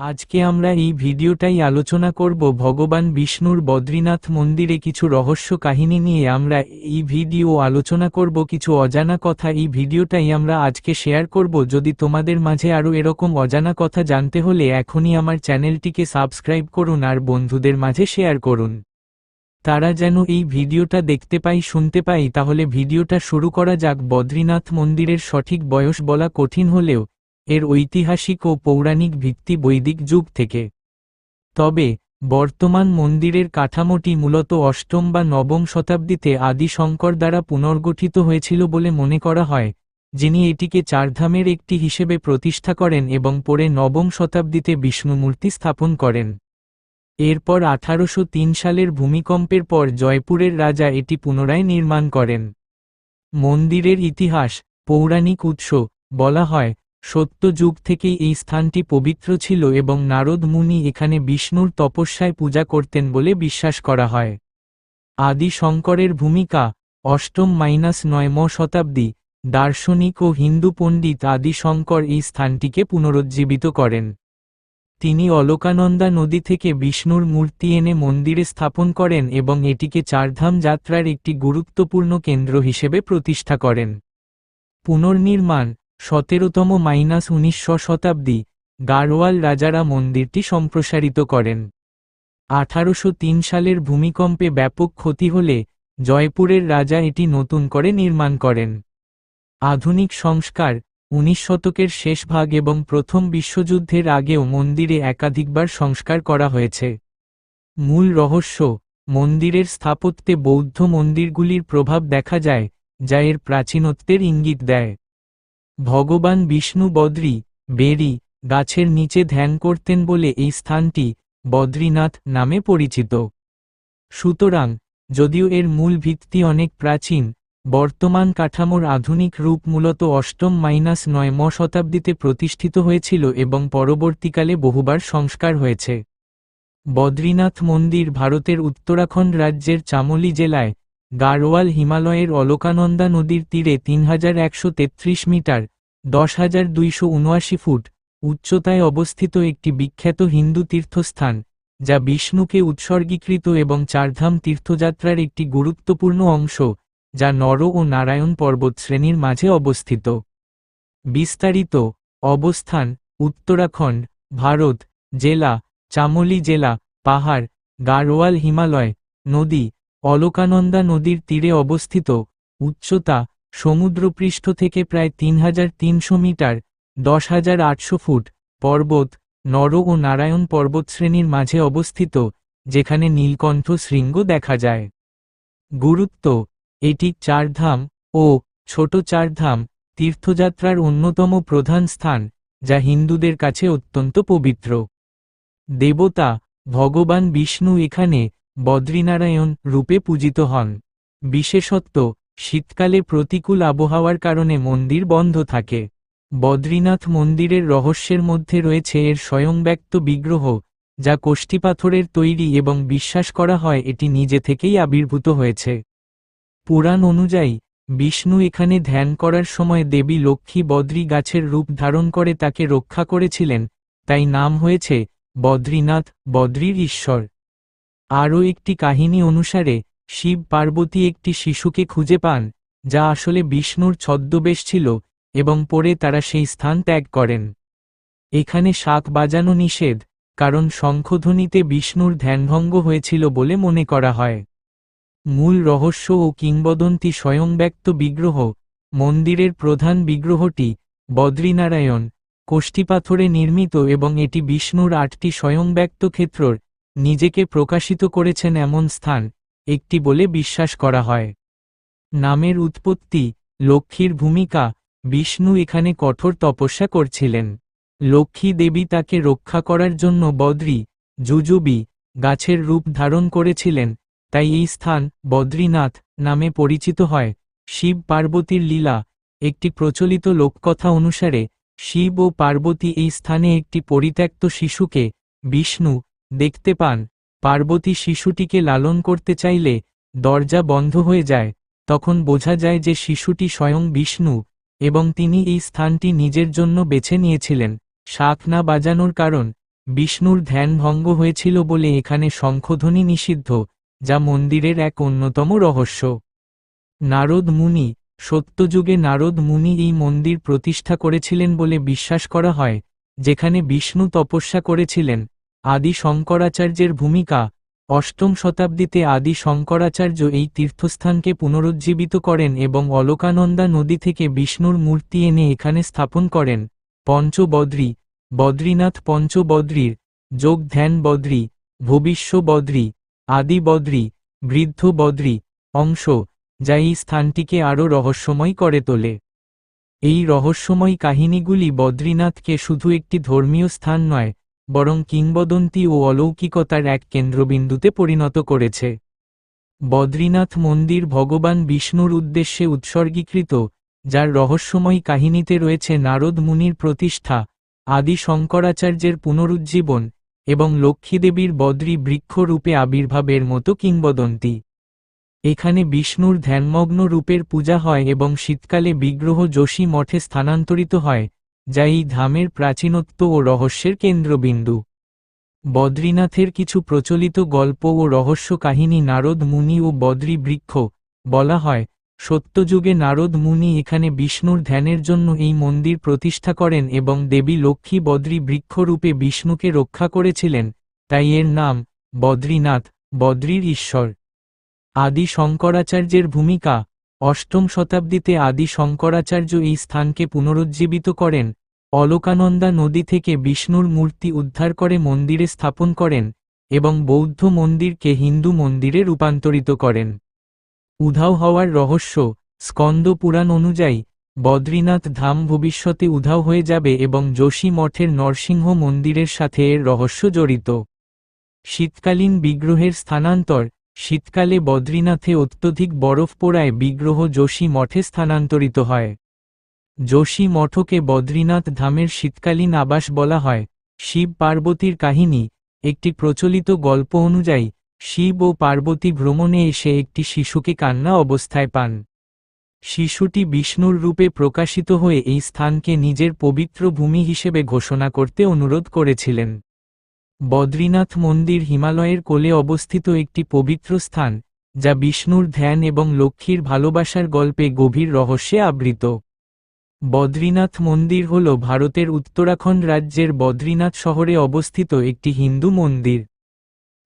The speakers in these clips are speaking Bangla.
আজকে আমরা এই ভিডিওটাই আলোচনা করব ভগবান বিষ্ণুর বদ্রীনাথ মন্দিরে কিছু রহস্য কাহিনী নিয়ে। আমরা এই ভিডিও আলোচনা করব কিছু অজানা কথা। এই ভিডিওটাই আমরা আজকে শেয়ার করব। যদি তোমাদের মাঝে আরও এরকম অজানা কথা জানতে হলে এখনই আমার চ্যানেলটিকে সাবস্ক্রাইব করুন আর বন্ধুদের মাঝে শেয়ার করুন, তারা যেন এই ভিডিওটা দেখতে পাই শুনতে পাই। তাহলে ভিডিওটা শুরু করা যাক। বদ্রীনাথ মন্দিরের সঠিক বয়স বলা কঠিন হলেও এর ঐতিহাসিক ও পৌরাণিক ভিত্তি বৈদিক যুগ থেকে। তবে বর্তমান মন্দিরের কাঠামোটি মূলত অষ্টম বা নবম শতাব্দীতে আদি শঙ্কর দ্বারা পুনর্গঠিত হয়েছিল বলে মনে করা হয়, যিনি এটিকে চারধামের একটি হিসেবে প্রতিষ্ঠা করেন এবং পরে নবম শতাব্দীতে বিষ্ণুমূর্তি স্থাপন করেন। এরপর 1803 সালের ভূমিকম্পের পর জয়পুরের রাজা এটি পুনরায় নির্মাণ করেন। মন্দিরের ইতিহাস। পৌরাণিক উৎস বলা হয়, সত্য যুগ থেকেই এই স্থানটি পবিত্র ছিল এবং নারদ মুনি এখানে বিষ্ণুর তপস্যায় পূজা করতেন বলে বিশ্বাস করা হয়। আদি শঙ্করের ভূমিকা। অষ্টম-9ম শতাব্দী দার্শনিক ও হিন্দু পণ্ডিত আদি শঙ্কর এই স্থানটিকে পুনরুজ্জীবিত করেন। তিনি অলকানন্দা নদী থেকে বিষ্ণুর মূর্তি এনে মন্দিরে স্থাপন করেন এবং এটিকে চারধাম যাত্রার একটি গুরুত্বপূর্ণ কেন্দ্র হিসেবে প্রতিষ্ঠা করেন। পুনর্নির্মাণ। 17তম-19শ শতাব্দী গাড়োয়াল রাজারা মন্দিরটি সম্প্রসারিত করেন। 1803 সালের ভূমিকম্পে ব্যাপক ক্ষতি হলে জয়পুরের রাজা এটি নতুন করে নির্মাণ করেন। আধুনিক সংস্কার। 19 শতকের শেষ ভাগ এবং প্রথম বিশ্বযুদ্ধের আগেও মন্দিরে একাধিকবার সংস্কার করা হয়েছে। মূল রহস্য। মন্দিরের স্থাপত্যে বৌদ্ধ মন্দিরগুলির প্রভাব দেখা যায়, যা এর প্রাচীনত্বের ইঙ্গিত দেয়। ভগবান বিষ্ণু বদ্রী বেরি গাছের নিচে ধ্যান করতেন বলে এই স্থানটি বদ্রীনাথ নামে পরিচিত। সুতরাং যদিও এর মূল ভিত্তি অনেক প্রাচীন, বর্তমান কাঠামোর আধুনিক রূপ মূলত অষ্টম-9ম শতাব্দীতে প্রতিষ্ঠিত হয়েছিল এবং পরবর্তীকালে বহুবার সংস্কার হয়েছে। বদ্রীনাথ মন্দির ভারতের উত্তরাখণ্ড রাজ্যের চামোলি জেলায় গাড়োয়াল হিমালয়ের অলকানন্দা নদীর তীরে 3133 মিটার 10,279 ফুট উচ্চতায় অবস্থিত একটি বিখ্যাত হিন্দু তীর্থস্থান, যা বিষ্ণুকে উৎসর্গীকৃত এবং চারধাম তীর্থযাত্রার একটি গুরুত্বপূর্ণ অংশ, যা নর ও নারায়ণ পর্বতশ্রেণীর মাঝে অবস্থিত। বিস্তারিত অবস্থান। উত্তরাখণ্ড, ভারত। জেলা চামোলি জেলা। পাহাড় গাড়োয়াল হিমালয়। নদী অলকানন্দা নদীর তীরে অবস্থিত। উচ্চতা সমুদ্রপৃষ্ঠ থেকে প্রায় 3300 মিটার 10,800 ফুট। পর্বত নর ও নারায়ণ পর্বতশ্রেণীর মাঝে অবস্থিত, যেখানে নীলকণ্ঠ শৃঙ্গ দেখা যায়। গুরুত্ব। এটি চারধাম ও ছোট চারধাম তীর্থযাত্রার অন্যতম প্রধান স্থান, যা হিন্দুদের কাছে অত্যন্ত পবিত্র। দেবতা ভগবান বিষ্ণু এখানে বদ্রীনারায়ণ রূপে পূজিত হন। বিশেষত্ব। শীতকালে প্রতিকূল আবহাওয়ার কারণে মন্দির বন্ধ থাকে। বদ্রীনাথ মন্দিরের রহস্যের মধ্যে রয়েছে এর স্বয়ংব্যক্ত বিগ্রহ, যা কোষ্ঠীপাথরের তৈরি এবং বিশ্বাস করা হয় এটি নিজে থেকেই আবির্ভূত হয়েছে। পুরাণ অনুযায়ী বিষ্ণু এখানে ধ্যান করার সময় দেবী লক্ষ্মী বদ্রী গাছের রূপ ধারণ করে তাকে রক্ষা করেছিলেন, তাই নাম হয়েছে বদ্রীনাথ, বদ্রীর ঈশ্বর। আরও একটি কাহিনী অনুসারে শিব পার্বতী একটি শিশুকে খুঁজে পান, যা আসলে বিষ্ণুর ছদ্মবেশ ছিল, এবং পরে তারা সেই স্থান ত্যাগ করেন। এখানে শাঁখ বাজানো নিষেধ, কারণ শঙ্খধ্বনিতে বিষ্ণুর ধ্যানভঙ্গ হয়েছিল বলে মনে করা হয়। মূল রহস্য ও কিংবদন্তি। স্বয়ংব্যক্ত বিগ্রহ। মন্দিরের প্রধান বিগ্রহটি বদ্রীনারায়ণ, কোষ্ঠীপাথরে নির্মিত এবং এটি বিষ্ণুর 8টি স্বয়ংব্যক্ত ক্ষেত্রর নিজেকে প্রকাশিত করেছেন এমন স্থান একটি বলে বিশ্বাস করা হয়। নামের উৎপত্তি। লক্ষ্মীর ভূমিকা। বিষ্ণু এখানে কঠোর তপস্যা করছিলেন। লক্ষ্মী দেবী তাকে রক্ষা করার জন্য বদ্রী জুজুবি গাছের রূপ ধারণ করেছিলেন, তাই এই স্থান বদ্রীনাথ নামে পরিচিত হয়। শিব পার্বতীর লীলা। একটি প্রচলিত লোককথা অনুসারে শিব ও পার্বতী এই স্থানে একটি পরিত্যক্ত শিশুকে বিষ্ণু দেখতে পান। পার্বতী শিশুটিকে লালন করতে চাইলে দরজা বন্ধ হয়ে যায়, তখন বোঝা যায় যে শিশুটি স্বয়ং বিষ্ণু এবং তিনি এই স্থানটি নিজের জন্য বেছে নিয়েছিলেন। শাঁখ না বাজানোর কারণ। বিষ্ণুর ধ্যান ভঙ্গ হয়েছিল বলে এখানে শঙ্খধ্বনি নিষিদ্ধ, যা মন্দিরের এক অন্যতম রহস্য। নারদ মুনি, সত্যযুগে নারদ মুনি এই মন্দির প্রতিষ্ঠা করেছিলেন বলে বিশ্বাস করা হয়, যেখানে বিষ্ণু তপস্যা করেছিলেন। আদি শঙ্করাচার্যের ভূমিকা। অষ্টম শতাব্দীতে আদি শঙ্করাচার্য এই তীর্থস্থানকে পুনরুজ্জীবিত করেন এবং অলকানন্দা নদী থেকে বিষ্ণুর মূর্তি এনে এখানে স্থাপন করেন। পঞ্চবদ্রী, বদ্রীনাথ পঞ্চবদ্রীর যোগ ধ্যান বদ্রী, ভবিষ্য বদ্রী, আদি বদ্রী, বৃদ্ধ বদ্রী অংশ, যা এই স্থানটিকে আরও রহস্যময় করে তোলে। এই রহস্যময় কাহিনীগুলি বদ্রীনাথকে শুধু একটি ধর্মীয় স্থান নয়, বরং কিংবদন্তি ও অলৌকিকতার এক কেন্দ্রবিন্দুতে পরিণত করেছে। বদ্রীনাথ মন্দির ভগবান বিষ্ণুর উদ্দেশ্যে উৎসর্গীকৃত, যার রহস্যময় কাহিনীতে রয়েছে নারদ মুনির প্রতিষ্ঠা, আদি শঙ্করাচার্যের পুনরুজ্জীবন এবং লক্ষ্মীদেবীর বদ্রী বৃক্ষ রূপে আবির্ভাবের মতো কিংবদন্তি। এখানে বিষ্ণুর ধ্যানমগ্ন রূপের পূজা হয় এবং শীতকালে বিগ্রহ যোশী মঠে স্থানান্তরিত হয়, যা এই ধামের প্রাচীনত্ব ও রহস্যের কেন্দ্রবিন্দু। বদ্রীনাথের কিছু প্রচলিত গল্প ও রহস্য কাহিনী। নারদ মুনি ও বদ্রী বৃক্ষ। বলা হয়, সত্যযুগে নারদ মুনি এখানে বিষ্ণুর ধ্যানের জন্য এই মন্দির প্রতিষ্ঠা করেন এবং দেবী লক্ষ্মী বদ্রী বৃক্ষরূপে বিষ্ণুকে রক্ষা করেছিলেন, তাই এর নাম বদ্রীনাথ, বদ্রীর ঈশ্বর। আদি শঙ্করাচার্যের ভূমিকা। অষ্টম শতাব্দীতে আদি শঙ্করাচার্য এই স্থানকে পুনরুজ্জীবিত করেন, অলকানন্দা নদী থেকে বিষ্ণুর মূর্তি উদ্ধার করে মন্দিরে স্থাপন করেন এবং বৌদ্ধ মন্দিরকে হিন্দু মন্দিরে রূপান্তরিত করেন। উধাও হওয়ার রহস্য। স্কন্দ পুরাণ অনুযায়ী, বদ্রীনাথ ধাম ভবিষ্যতে উধাও হয়ে যাবে এবং যোশী মঠের নরসিংহ মন্দিরের সাথে এর রহস্য জড়িত। শীতকালীন বিগ্রহের স্থানান্তর। শীতকালে বদ্রীনাথে অত্যধিক বরফ পড়ায় বিগ্রহ যোশী মঠে স্থানান্তরিত হয়। যোশী মঠকে বদ্রীনাথ ধামের শীতকালীন আবাস বলা হয়। শিব পার্বতীর কাহিনী। একটি প্রচলিত গল্প অনুযায়ী, শিব ও পার্বতী ভ্রমণে এসে একটি শিশুকে কান্না অবস্থায় পান। শিশুটি বিষ্ণুর রূপে প্রকাশিত হয়ে এই স্থানকে নিজের পবিত্র ভূমি হিসেবে ঘোষণা করতে অনুরোধ করেছিলেন। বদ্রীনাথ মন্দির হিমালয়ের কোলে অবস্থিত একটি পবিত্র স্থান, যা বিষ্ণুর ধ্যান এবং লক্ষ্মীর ভালোবাসার গল্পে গভীর রহস্যে আবৃত। বদ্রীনাথ মন্দির হল ভারতের উত্তরাখণ্ড রাজ্যের বদ্রীনাথ শহরে অবস্থিত একটি হিন্দু মন্দির।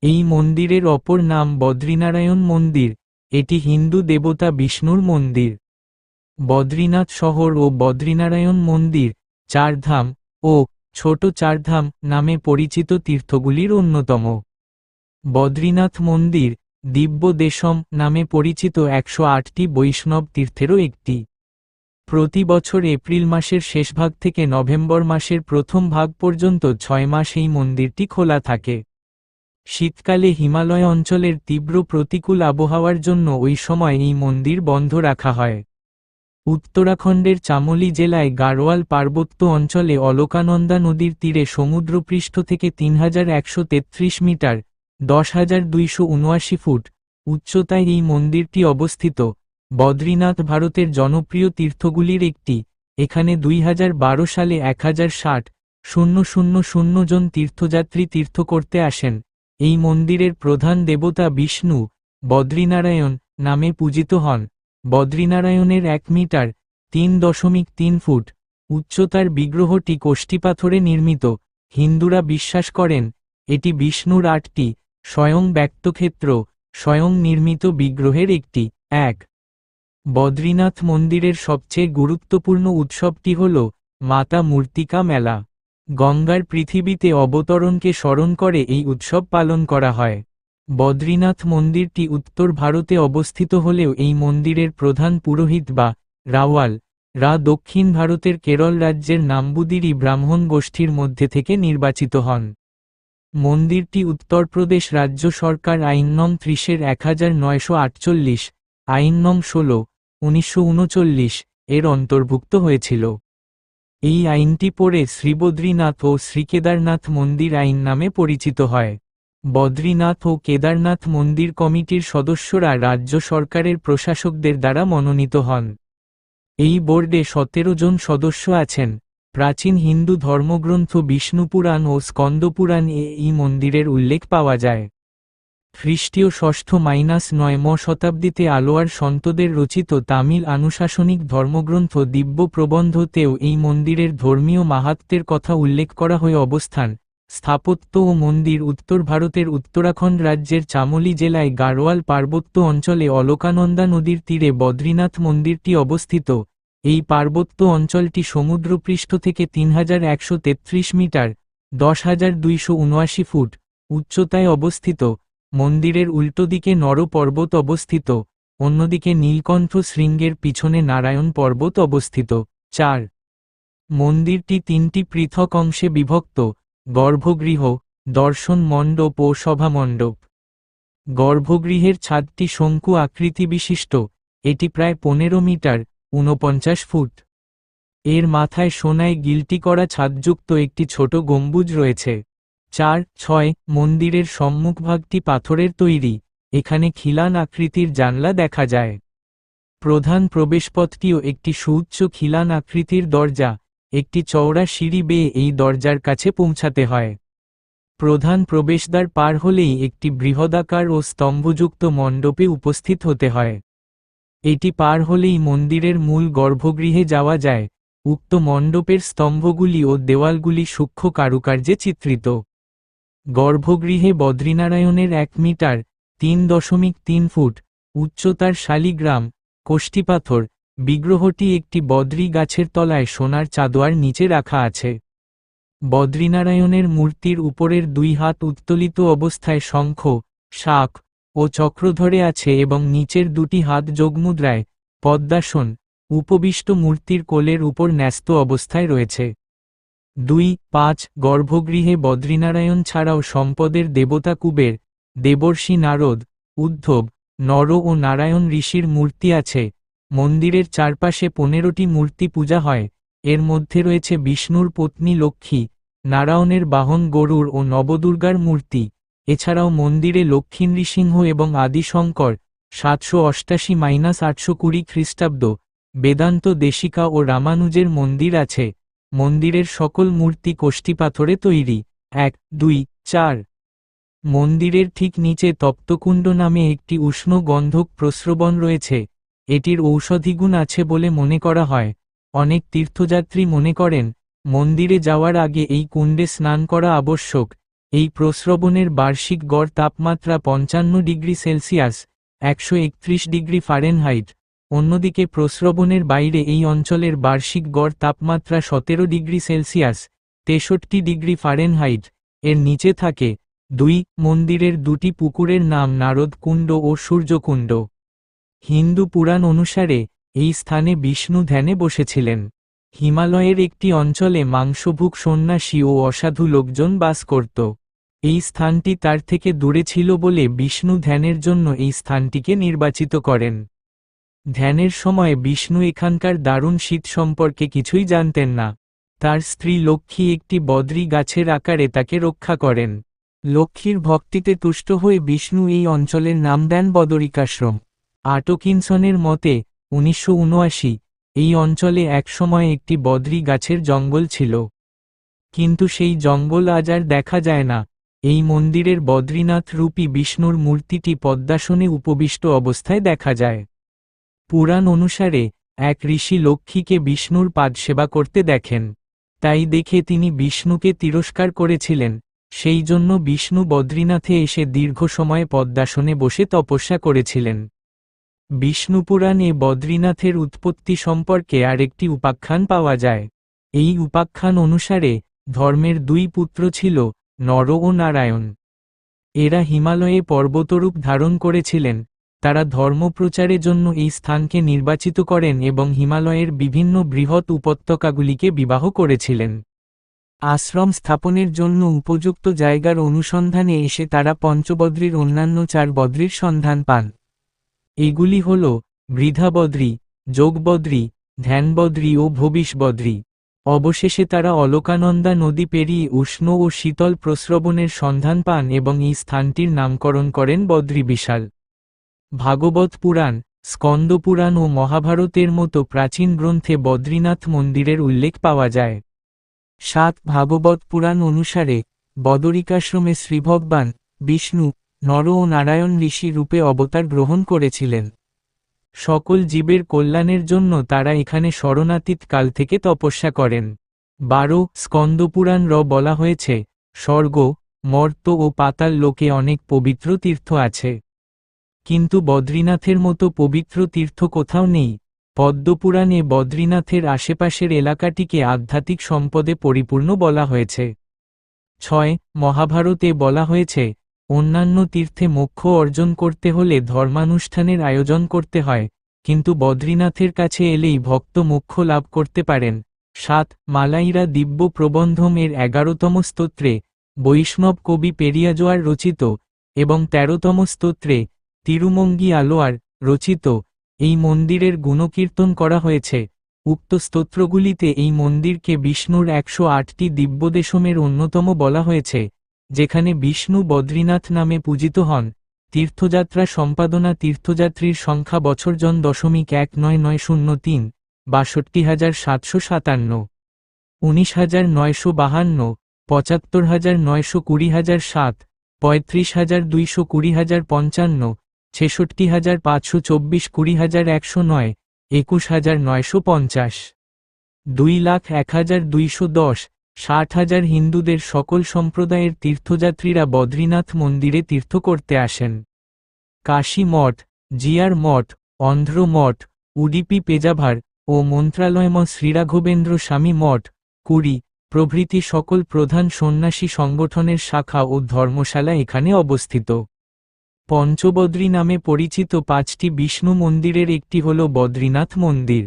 এই মন্দিরের অপর নাম বদ্রীনারায়ণ মন্দির। এটি হিন্দু দেবতা বিষ্ণুর মন্দির। বদ্রীনাথ শহর ও বদ্রীনারায়ণ মন্দির চারধাম ও ছোট চারধাম নামে পরিচিত তীর্থগুলির অন্যতম। বদ্রীনাথ মন্দির দিব্য দেশম নামে পরিচিত 108টি বৈষ্ণব তীর্থেরও একটি। প্রতি বছর এপ্রিল মাসের শেষভাগ থেকে নভেম্বর মাসের প্রথম ভাগ পর্যন্ত 6 মাস এই মন্দিরটি খোলা থাকে। শীতকালে হিমালয় অঞ্চলের তীব্র প্রতিকূল আবহাওয়ার জন্য ওই সময় এই মন্দির বন্ধ রাখা হয়। উত্তরাখণ্ডের চামোলি জেলায় গাড়োয়াল পার্বত্য অঞ্চলে অলকানন্দা নদীর তীরে সমুদ্রপৃষ্ঠ থেকে 3133 মিটার (10,279 ফুট) উচ্চতায় এই মন্দিরটি অবস্থিত। বদ্রীনাথ ভারতের জনপ্রিয় তীর্থগুলির একটি। এখানে 2012 সালে 1060,000 জন তীর্থযাত্রী তীর্থ করতে আসেন। এই মন্দিরের প্রধান দেবতা বিষ্ণু, বদ্রীনারায়ণ নামে পূজিত হন। বদ্রীনারায়ণের 1 মিটার (3.3 ফুট) উচ্চতার বিগ্রহটি কোষ্ঠীপাথরে নির্মিত। হিন্দুরা বিশ্বাস করেন, এটি বিষ্ণুর 8টি স্বয়ং ব্যক্তক্ষেত্র স্বয়ং নির্মিত বিগ্রহের একটি। বদ্রীনাথ মন্দিরের সবচেয়ে গুরুত্বপূর্ণ উৎসবটি হল মাতা মূর্তিকা মেলা। গঙ্গার পৃথিবীতে অবতরণকে স্মরণ করে এই উৎসব পালন করা হয়। বদ্রীনাথ মন্দিরটি উত্তর ভারতে অবস্থিত হলেও এই মন্দিরের প্রধান পুরোহিত বা রাওয়াল রা দক্ষিণ ভারতের কেরল রাজ্যের নাম্বুদিরি ব্রাহ্মণ গোষ্ঠীর মধ্যে থেকে নির্বাচিত হন। মন্দিরটি উত্তরপ্রদেশ রাজ্য সরকার আইন নং 30 1948, আইন নং 16, 1939 এর অন্তর্ভুক্ত হয়েছিল। এই আইনটি পরে শ্রীবদ্রীনাথ ও শ্রীকেদারনাথ মন্দির আইন নামে পরিচিত হয়। বদ্রীনাথ ও কেদারনাথ মন্দির কমিটির সদস্যরা রাজ্য সরকারের প্রশাসকদের দ্বারা মনোনীত হন। এই বোর্ডে 17 জন সদস্য আছেন। প্রাচীন হিন্দু ধর্মগ্রন্থ বিষ্ণুপুরাণ ও স্কন্দপুরাণ-এ এই মন্দিরের উল্লেখ পাওয়া যায়। খ্রিস্টীয় 6ষ্ঠ-9ম শতাব্দীতে আলোয়ার সন্তদের রচিত তামিল আনুশাসনিক ধর্মগ্রন্থ দিব্য প্রবন্ধতেও এই মন্দিরের ধর্মীয় মাহাত্ম্যের কথা উল্লেখ করা হয়ে অবস্থান, স্থাপত্য ও মন্দির উত্তর ভারতের উত্তরাখণ্ড রাজ্যের চামোলি জেলায় গাড়োয়াল পার্বত্য অঞ্চলে অলকানন্দা নদীর তীরে বদ্রীনাথ মন্দিরটি অবস্থিত। এই পার্বত্য অঞ্চলটি সমুদ্রপৃষ্ঠ থেকে 3133 মিটার (10,279 ফুট) উচ্চতায় অবস্থিত। মন্দিরের উল্টো দিকে নর পর্বত অবস্থিত, অন্যদিকে নীলকণ্ঠ শৃঙ্গের পিছনে নারায়ণ পর্বত অবস্থিত। 4. মন্দিরটি 3টি পৃথক অংশে বিভক্ত: গর্ভগৃহ, দর্শন মণ্ডপ ও সভামণ্ডপ। গর্ভগৃহের ছাদটি শঙ্কু আকৃতি বিশিষ্ট, এটি প্রায় 15 মিটার (49 ফুট). এর মাথায় সোনায় গিল্টি করা ছাদযুক্ত একটি ছোট গম্বুজ রয়েছে। 4.6 মন্দিরের সম্মুখভাগটি পাথরের তৈরি, এখানে খিলান আকৃতির জানলা দেখা যায়। প্রধান প্রবেশপথটিও একটি সুউচ্চ খিলান আকৃতির দরজা, একটি চওড়া সিঁড়ি বেয়ে এই দরজার কাছে পৌঁছাতে হয়। প্রধান প্রবেশদ্বার পার হলেই একটি বৃহদাকার ও স্তম্ভযুক্ত মণ্ডপে উপস্থিত হতে হয়। এটি পার হলেই মন্দিরের মূল গর্ভগৃহে যাওয়া যায়। উক্ত মণ্ডপের স্তম্ভগুলি ও দেওয়ালগুলি সূক্ষ্ম কারুকার্যে চিত্রিত। গর্ভগৃহে বদ্রীনারায়ণের 1 মিটার (3.3 ফুট) উচ্চতার শালিগ্রাম কোষ্ঠীপাথর বিগ্রহটি একটি বদ্রী গাছের তলায় সোনার চাদোয়ার নিচে রাখা আছে। বদ্রীনারায়ণের মূর্তির উপরের 2 হাত উত্তোলিত অবস্থায় শঙ্খ, শাঁখ ও চক্র ধরে আছে এবং নিচের 2টি হাত যোগমুদ্রায় পদ্মাসন উপবিষ্ট মূর্তির কোলের উপর ন্যস্ত অবস্থায় রয়েছে। 2.5 গর্ভগৃহে বদ্রীনারায়ণ ছাড়াও সম্পদের দেবতা কুবের, দেবর্ষি নারদ, উদ্ধব, নর ও নারায়ণ ঋষির মূর্তি আছে। মন্দিরের চারপাশে 15টি মূর্তি পূজা হয়, এর মধ্যে রয়েছে বিষ্ণুর পত্নী লক্ষ্মী, নারায়ণের বাহন গরুড় ও নবদুর্গার মূর্তি। এছাড়াও মন্দিরে লক্ষ্মী নৃসিংহ এবং আদি শঙ্কর 788-820 খ্রিস্টাব্দ, বেদান্ত দেশিকা ও রামানুজের মন্দির আছে। মন্দিরের সকল মূর্তি কোষ্ঠীপাথরে তৈরি। 1, 2, 4 মন্দিরের ঠিক নিচে তপ্তকুণ্ড নামে একটি উষ্ণ গন্ধক প্রস্রবণ রয়েছে, এটির ঔষধিগুণ আছে বলে মনে করা হয়। অনেক তীর্থযাত্রী মনে করেন, মন্দিরে যাওয়ার আগে এই কুণ্ডে স্নান করা আবশ্যক। এই প্রস্রবণের বার্ষিক গড় তাপমাত্রা 55 ডিগ্রি সেলসিয়াস (131 ডিগ্রি ফারেনহাইট). অন্যদিকে প্রস্রবণের বাইরে এই অঞ্চলের বার্ষিক গড় তাপমাত্রা 17 ডিগ্রি সেলসিয়াস (63 ডিগ্রি ফারেনহাইট) এর নিচে থাকে। 2 মন্দিরের 2টি পুকুরের নাম নারদ কুণ্ড ও সূর্যকুণ্ড। হিন্দু পুরাণ অনুসারে এই স্থানে বিষ্ণু ধ্যানে বসেছিলেন। হিমালয়ের একটি অঞ্চলে মাংসভুক সন্ন্যাসী ও অসাধু লোকজন বাস করত। এই স্থানটি তার থেকে দূরে ছিল বলে বিষ্ণু ধ্যানের জন্য এই স্থানটিকে নির্বাচিত করেন। ধ্যানের সময় বিষ্ণু এখানকার দারুণ শীত সম্পর্কে কিছুই জানতেন না। তার স্ত্রী লক্ষ্মী একটি বদ্রী গাছের আকারে তাকে রক্ষা করেন। লক্ষ্মীর ভক্তিতে তুষ্ট হয়ে বিষ্ণু এই অঞ্চলের নাম দেন বদরিকাশ্রম। আটকিনসনের মতে 1979 এই অঞ্চলে একসময় একটি বদ্রী গাছের জঙ্গল ছিল, কিন্তু সেই জঙ্গল আজ আর দেখা যায় না। এই মন্দিরের বদ্রীনাথ রূপী বিষ্ণুর মূর্তিটি পদ্মাসনে উপবিষ্ট অবস্থায় দেখা যায়। পুরাণ অনুসারে এক ঋষি লক্ষ্মীকে বিষ্ণুর পাদসেবা করতে দেখেন, তাই দেখে তিনি বিষ্ণুকে তিরস্কার করেছিলেন। সেই জন্য বিষ্ণু বদ্রীনাথে এসে দীর্ঘ সময় পদ্মাসনে বসে তপস্যা করেছিলেন। বিষ্ণুপুরাণে বদ্রীনাথের উৎপত্তি সম্পর্কে আরেকটি উপাখ্যান পাওয়া যায়। এই উপাখ্যান অনুসারে ধর্মের 2 পুত্র ছিল, নর ও নারায়ণ। এরা হিমালয়ে পর্বতরূপ ধারণ করেছিলেন। তারা ধর্মপ্রচারের জন্য এই স্থানকে নির্বাচিত করেন এবং হিমালয়ের বিভিন্ন বৃহৎ উপত্যকাগুলিকে বিবাহ করেছিলেন। আশ্রম স্থাপনের জন্য উপযুক্ত জায়গার অনুসন্ধানে এসে তারা পঞ্চবদ্রীর অন্যান্য 4 বদ্রীর সন্ধান পান। এগুলি হল বৃধাবদ্রী, যোগবদ্রী, ধ্যানবদ্রী ও ভবিষ্যবদ্রী। অবশেষে তারা অলকানন্দা নদী পেরিয়ে উষ্ণ ও শীতল প্রস্রবণের সন্ধান পান এবং এই স্থানটির নামকরণ করেন বদ্রীবিশাল। ভাগবত পুরাণ, স্কন্দপুরাণ ও মহাভারতের মতো প্রাচীন গ্রন্থে বদ্রীনাথ মন্দিরের উল্লেখ পাওয়া যায়। 7 ভাগবত পুরাণ অনুসারে বদরিকাশ্রমে শ্রীভগবান বিষ্ণু নর ও নারায়ণ ঋষি রূপে অবতার গ্রহণ করেছিলেন। সকল জীবের কল্যাণের জন্য তারা এখানে শরণাতীত কাল থেকে তপস্যা করেন। 12 স্কন্দপুরাণ বলা হয়েছে, স্বর্গ, মর্ত্য ও পাতাল লোকে অনেক পবিত্র তীর্থ আছে, কিন্তু বদ্রীনাথের মতো পবিত্র তীর্থ কোথাও নেই। পদ্মপুরাণে বদ্রীনাথের আশেপাশের এলাকাটিকে আধ্যাত্মিক সম্পদে পরিপূর্ণ বলা হয়েছে। 6 মহাভারতে বলা হয়েছে, অন্যান্য তীর্থে মোক্ষ অর্জন করতে হলে ধর্মানুষ্ঠানের আয়োজন করতে হয়, কিন্তু বদ্রীনাথের কাছে এলেই ভক্ত মোক্ষ লাভ করতে পারেন। 7 মালাইরা দিব্য প্রবন্ধম এর 11তম স্তোত্রে বৈষ্ণব কবি পেরিয়াজোয়ার রচিত এবং 13তম স্তোত্রে তিরুমঙ্গি আলোয়ার রচিত এই মন্দিরের গুণকীর্তন করা হয়েছে। উক্ত স্তোত্রগুলিতে এই মন্দিরকে বিষ্ণুর 108টি দিব্যদেশমের অন্যতম বলা হয়েছে, যেখানে বিষ্ণু বদ্রীনাথ নামে পূজিত হন। তীর্থযাত্রা সম্পাদনা তীর্থযাত্রীর সংখ্যা বছর জন .19903, ৬২৭57, ১৯৯৫২, ৭৫৯২০০৭, ৩৫২২০৫, ৬৬৫২৪, ২০১০৯, ২১৯৫০, ২,০০১,২১০, ৬০,০০০ হিন্দুদের সকল সম্প্রদায়ের তীর্থযাত্রীরা বদ্রীনাথ মন্দিরে তীর্থ করতে আসেন। কাশী মঠ, জিয়ার মঠ, অন্ধ্র মঠ, উডিপি পেজাভার ও মন্ত্রালয়ম শ্রীরাঘবেন্দ্র স্বামী মঠ, কুড়ি প্রভৃতি সকল প্রধান সন্ন্যাসী সংগঠনের শাখা ও ধর্মশালা এখানে অবস্থিত। পঞ্চবদ্রী নামে পরিচিত 5টি বিষ্ণু মন্দিরের একটি হল বদ্রীনাথ মন্দির।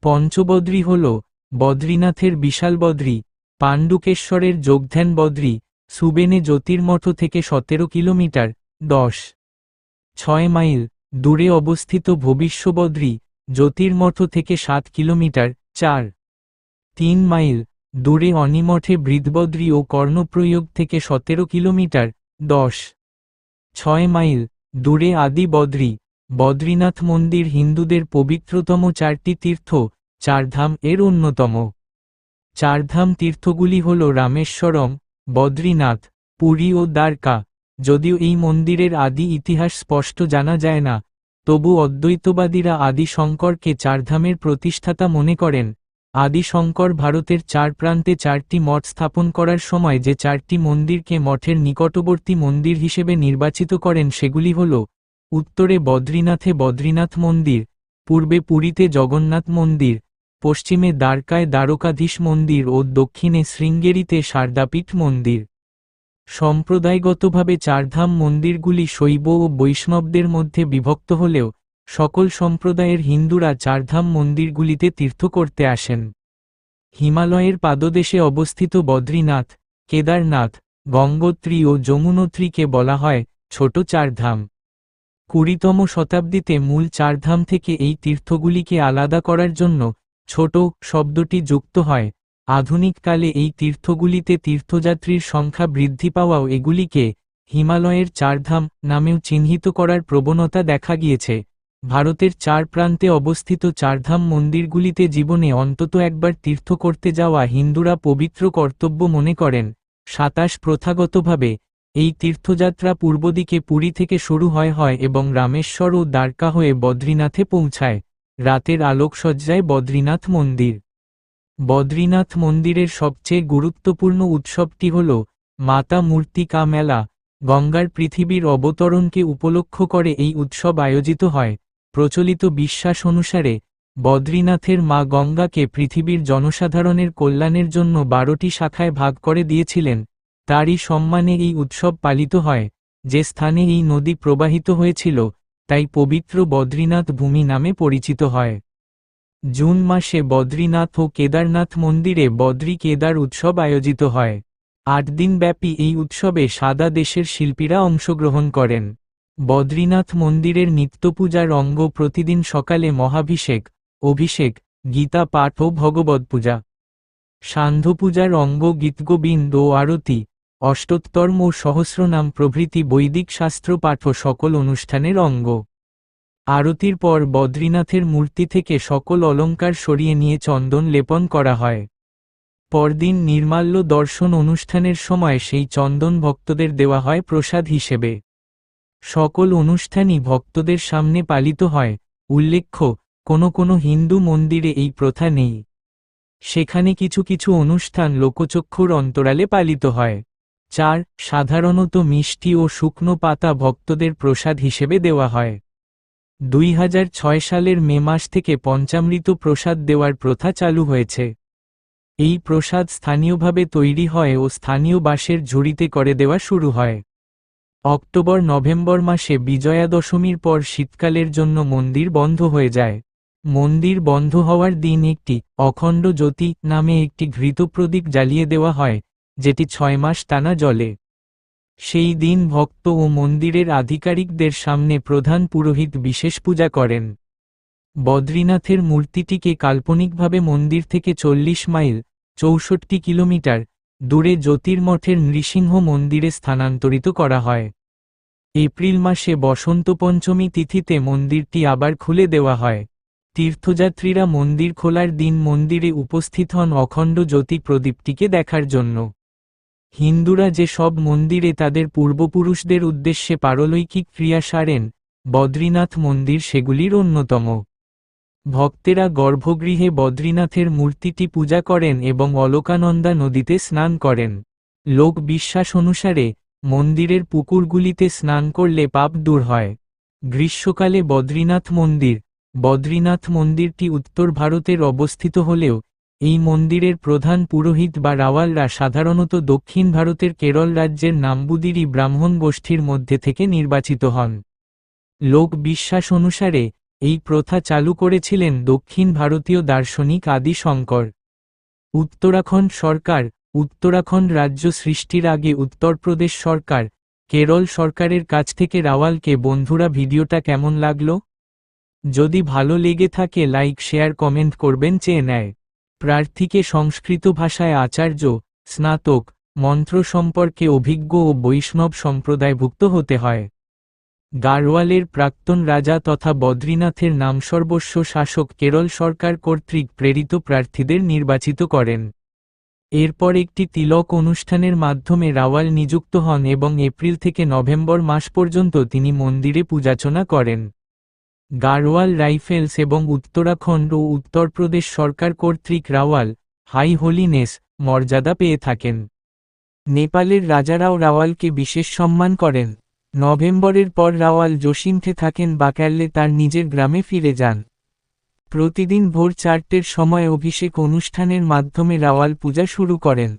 পঞ্চবদ্রী হল বদ্রীনাথের বিশাল বদ্রী, পাণ্ডুকেশ্বরের যোগধ্যান বদ্রী, সুবেনে জ্যোতির্মঠ থেকে 17 কিলোমিটার 10.6 মাইল দূরে অবস্থিত ভবিষ্যবদ্রী, জ্যোতির্মঠ থেকে 7 কিলোমিটার 4.3 মাইল দূরে অনিমঠে বৃদ্ধবদ্রী ও কর্ণপ্রয়োগ থেকে 17 কিলোমিটার 10.6 মাইল দূরে আদি বদ্রী। বদ্রীনাথ মন্দির হিন্দুদের পবিত্রতম 4টি তীর্থ চারধাম এর অন্যতম। চারধাম তীর্থগুলি হল রামেশ্বরম, বদ্রীনাথ, পুরী ও দ্বারকা। যদিও এই মন্দিরের আদি ইতিহাস স্পষ্ট জানা যায় না, তবু অদ্বৈতবাদীরা আদি শঙ্করকে চারধামের প্রতিষ্ঠাতা মনে করেন। আদি শঙ্কর ভারতের 4 প্রান্তে 4টি মঠ স্থাপন করার সময় যে 4টি মন্দিরকে মঠের নিকটবর্তী মন্দির হিসেবে নির্বাচিত করেন সেগুলি হল: উত্তরে বদ্রীনাথে বদ্রীনাথ মন্দির, পূর্বে পুরীতে জগন্নাথ মন্দির, পশ্চিমে দ্বারকায় দ্বারকাধীশ মন্দির ও দক্ষিণে শৃঙ্গেরিতে শারদাপীঠ মন্দির। সম্প্রদায়গতভাবে চারধাম মন্দিরগুলি শৈব ও বৈষ্ণবদের মধ্যে বিভক্ত হলেও সকল সম্প্রদায়ের হিন্দুরা চারধাম মন্দিরগুলিতে তীর্থ করতে আসেন। হিমালয়ের পাদদেশে অবস্থিত বদ্রীনাথ, কেদারনাথ, গঙ্গোত্রী ও যমুনোত্রীকে বলা হয় ছোট চারধাম। 20তম শতাব্দীতে মূল চারধাম থেকে এই তীর্থগুলিকে আলাদা করার জন্য ছোট শব্দটি যুক্ত হয়। আধুনিককালে এই তীর্থগুলিতে তীর্থযাত্রীর সংখ্যা বৃদ্ধি পাওয়াও এগুলিকে হিমালয়ের চারধাম নামেও চিহ্নিত করার প্রবণতা দেখা গিয়েছে। ভারতের 4 প্রান্তে অবস্থিত চারধাম মন্দিরগুলিতে জীবনে অন্তত একবার তীর্থ করতে যাওয়া হিন্দুরা পবিত্র কর্তব্য মনে করেন। 27 প্রথাগতভাবে এই তীর্থযাত্রা পূর্বদিকে পুরী থেকে শুরু হয় এবং রামেশ্বর ও দ্বারকা হয়ে বদ্রীনাথে পৌঁছায়। রাতের আলোকসজ্জায় বদ্রীনাথ মন্দির। বদ্রীনাথ মন্দিরের সবচেয়ে গুরুত্বপূর্ণ উৎসবটি হল মাতা মূর্তিকা মেলা। গঙ্গার পৃথিবীর অবতরণকে উপলক্ষ করে এই উৎসব আয়োজিত হয়। প্রচলিত বিশ্বাস অনুসারে বদ্রীনাথের মা গঙ্গাকে পৃথিবীর জনসাধারণের কল্যাণের জন্য 12টি শাখায় ভাগ করে দিয়েছিলেন। তারই সম্মানে এই উৎসব পালিত হয়। যে স্থানে এই নদী প্রবাহিত হয়েছিল তাই পবিত্র বদ্রীনাথ ভূমি নামে পরিচিত হয়। জুন মাসে বদ্রীনাথ ও কেদারনাথ মন্দিরে বদ্রী কেদার উৎসব আয়োজিত হয়। 8 দিন ব্যাপী এই উৎসবে সারা দেশের শিল্পীরা অংশগ্রহণ করেন। বদ্রীনাথ মন্দিরের নিত্যপূজার অঙ্গ প্রতিদিন সকালে মহাভিষেক, অভিষেক, গীতা পাঠ ও ভগবদ পূজা। সান্ধ্য পূজার অঙ্গ গীতগোবিন্দ ও আরতি, অষ্টোত্তরম ও সহস্রনাম প্রভৃতি বৈদিক শাস্ত্র পাঠ ও সকল অনুষ্ঠানের অঙ্গ। আরতির পর বদ্রীনাথের মূর্তি থেকে সকল অলঙ্কার সরিয়ে নিয়ে চন্দন লেপন করা হয়। পরদিন নির্মাল্য দর্শন অনুষ্ঠানের সময় সেই চন্দন ভক্তদের দেওয়া হয় প্রসাদ হিসেবে। সকল অনুষ্ঠানই ভক্তদের সামনে পালিত হয়। উল্লেখ্য, কোনো হিন্দু মন্দিরে এই প্রথা নেই। সেখানে কিছু কিছু অনুষ্ঠান লোকচক্ষুর অন্তরালে পালিত হয়। 4. সাধারণত মিষ্টি ও শুকনো পাতা ভক্তদের প্রসাদ হিসেবে দেওয়া হয়। 2006 সালের মে মাস থেকে পঞ্চামৃত প্রসাদ দেওয়ার প্রথা চালু হয়েছে। এই প্রসাদ স্থানীয়ভাবে তৈরি হয় ও স্থানীয় বাঁশের ঝুড়িতে করে দেওয়া শুরু হয়। অক্টোবর-নভেম্বর মাসে বিজয়া দশমীর পর শীতকালের জন্য মন্দির বন্ধ হয়ে যায়। মন্দির বন্ধ হওয়ার দিন একটি অখণ্ড জ্যোতি নামে একটি ঘৃত প্রদীপ জ্বালিয়ে দেওয়া হয়, যেটি 6 মাস টানা জ্বলে। সেই দিন ভক্ত ও মন্দিরের আধিকারিকদের সামনে প্রধান পুরোহিত বিশেষ পূজা করেন। বদ্রীনাথের মূর্তিটিকে কাল্পনিকভাবে মন্দির থেকে 40 মাইল 64 কিলোমিটার দূরে জ্যোতির্মঠের নৃসিংহ মন্দিরে স্থানান্তরিত করা হয়। এপ্রিল মাসে বসন্ত পঞ্চমী তিথিতে মন্দিরটি আবার খুলে দেওয়া হয়। তীর্থযাত্রীরা মন্দির খোলার দিন মন্দিরে উপস্থিত হন অখণ্ড জ্যোতি প্রদীপটিকে দেখার জন্য। হিন্দুরা যে সব মন্দিরে তাদের পূর্বপুরুষদের উদ্দেশ্যে পারলৌকিক ক্রিয়া সারেন, বদ্রীনাথ মন্দির সেগুলির অন্যতম। ভক্তেরা গর্ভগৃহে বদ্রীনাথের মূর্তিটি পূজা করেন এবং অলকানন্দা নদীতে স্নান করেন। লোক বিশ্বাস অনুসারে মন্দিরের পুকুরগুলিতে স্নান করলে পাপ দূর হয়। গ্রীষ্মকালে বদ্রীনাথ মন্দিরটি উত্তর ভারতের অবস্থিত হলেও এই মন্দিরের প্রধান পুরোহিত বা রাওয়ালরা সাধারণত দক্ষিণ ভারতের কেরল রাজ্যের নাম্বুদিরি ব্রাহ্মণ গোষ্ঠীর মধ্যে থেকে নির্বাচিত হন। লোক বিশ্বাস অনুসারে এই প্রথা চালু করেছিলেন দক্ষিণ ভারতীয় দার্শনিক আদি শঙ্কর। উত্তরাখণ্ড রাজ্য সৃষ্টির আগে উত্তরপ্রদেশ সরকার, কেরল সরকারের কাছ থেকে রাওয়ালকে। বন্ধুরা, ভিডিওটা কেমন লাগলো? যদি ভালো লেগে থাকে লাইক শেয়ার কমেন্ট করবেন। চেয়ে নেয় প্রার্থীকে সংস্কৃত ভাষায় আচার্য, স্নাতক, মন্ত্র সম্পর্কে অভিজ্ঞ ও বৈষ্ণব সম্প্রদায়ভুক্ত হতে হয়। গাড়ওয়ালের প্রাক্তন রাজা তথা বদ্রীনাথের নামসর্বস্ব শাসক কেরল সরকার কর্তৃক প্রেরিত প্রার্থীদের নির্বাচিত করেন। এরপর একটি তিলক অনুষ্ঠানের মাধ্যমে রাওয়াল নিযুক্ত হন এবং এপ্রিল থেকে নভেম্বর মাস পর্যন্ত তিনি মন্দিরে পূজার্চনা করেন। গাড়ওয়াল রাইফেলস এবং উত্তরাখণ্ড ও উত্তরপ্রদেশ সরকার কর্তৃক রাওয়াল, হাই হোলিনেস মর্যাদা পেয়ে থাকেন। নেপালের রাজারাও রাওয়ালকে বিশেষ সম্মান করেন। নভেম্বরের পর রাওয়াল জসিমঠে থাকেন বা কেরলে তার নিজের গ্রামে ফিরে যান। প্রতিদিন ভোর 4টের সময় অভিষেক অনুষ্ঠানের মাধ্যমে রাওয়াল পূজা শুরু করেন।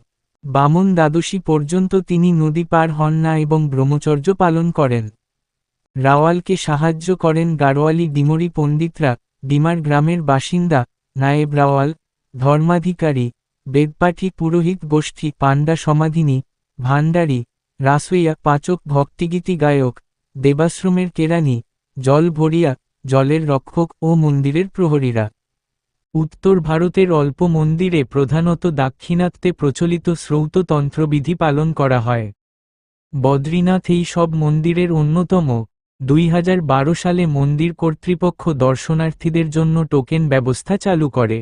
বামন দ্বাদশী পর্যন্ত তিনি নদী পার হন না এবং ব্রহ্মচর্য পালন করেন। রাওয়ালকে সাহায্য করেন গাড়ওয়ালি ডিমরি পণ্ডিতরা, ডিমার গ্রামের বাসিন্দা, নায়েব রাওয়াল, ধর্মাধিকারী, বেদপাঠী পুরোহিত গোষ্ঠী, পাণ্ডা সমাধিনী, ভান্ডারী, রাসোইয়া, পাচক, ভক্তিগীতি গায়ক, দেবাশ্রমের কেরানি, জল ভরিয়া, জলের রক্ষক ও মন্দিরের প্রহরীরা। উত্তর ভারতের অল্প মন্দিরে প্রধানত দাক্ষিণাত্যে প্রচলিত শ্রৌত তন্ত্রবিধি পালন করা হয়। বদ্রীনাথ এই সব মন্দিরের অন্যতম। 2012 সালে মন্দির কর্তৃপক্ষ দর্শনার্থীদের জন্য টোকেন ব্যবস্থা চালু করে।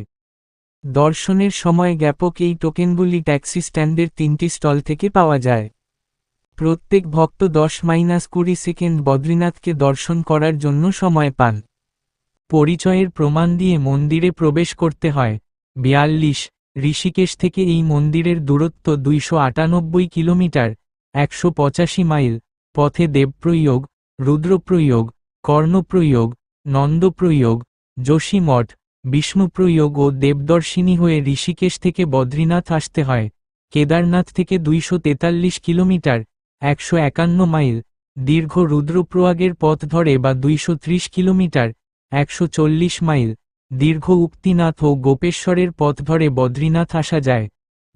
দর্শনের সময় জ্ঞাপক এই টোকেনগুলি ট্যাক্সি স্ট্যান্ডের 3টি স্টল থেকে পাওয়া যায়। প্রত্যেক ভক্ত 10-20 সেকেন্ড বদ্রীনাথকে দর্শন করার জন্য সময় পান। পরিচয়ের প্রমাণ দিয়ে মন্দিরে প্রবেশ করতে হয়। 42 ঋষিকেশ থেকে এই মন্দিরের দূরত্ব 298 কিলোমিটার, 185 মাইল। পথে দেবপ্রয়োগ, রুদ্রপ্রয়োগ, কর্ণপ্রয়োগ, নন্দপ্রয়োগ, যোশীমঠ, বিষ্ণুপ্রয়োগ ও দেবদর্শিনী হয়ে ঋষিকেশ থেকে বদ্রীনাথ আসতে হয়। কেদারনাথ থেকে 243 কিলোমিটার, 151 মাইল দীর্ঘ রুদ্রপ্রয়াগের পথ ধরে বা 230 কিলোমিটার, 140 মাইল দীর্ঘ উক্তিনাথ ও গোপেশ্বরের পথ ধরে বদ্রীনাথ আসা যায়।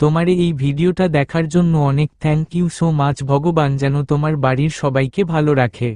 তোমার এই ভিডিওটা দেখার জন্য অনেক থ্যাংক ইউ সো মাচ। ভগবান যেন তোমার বাড়ির সবাইকে ভালো রাখে।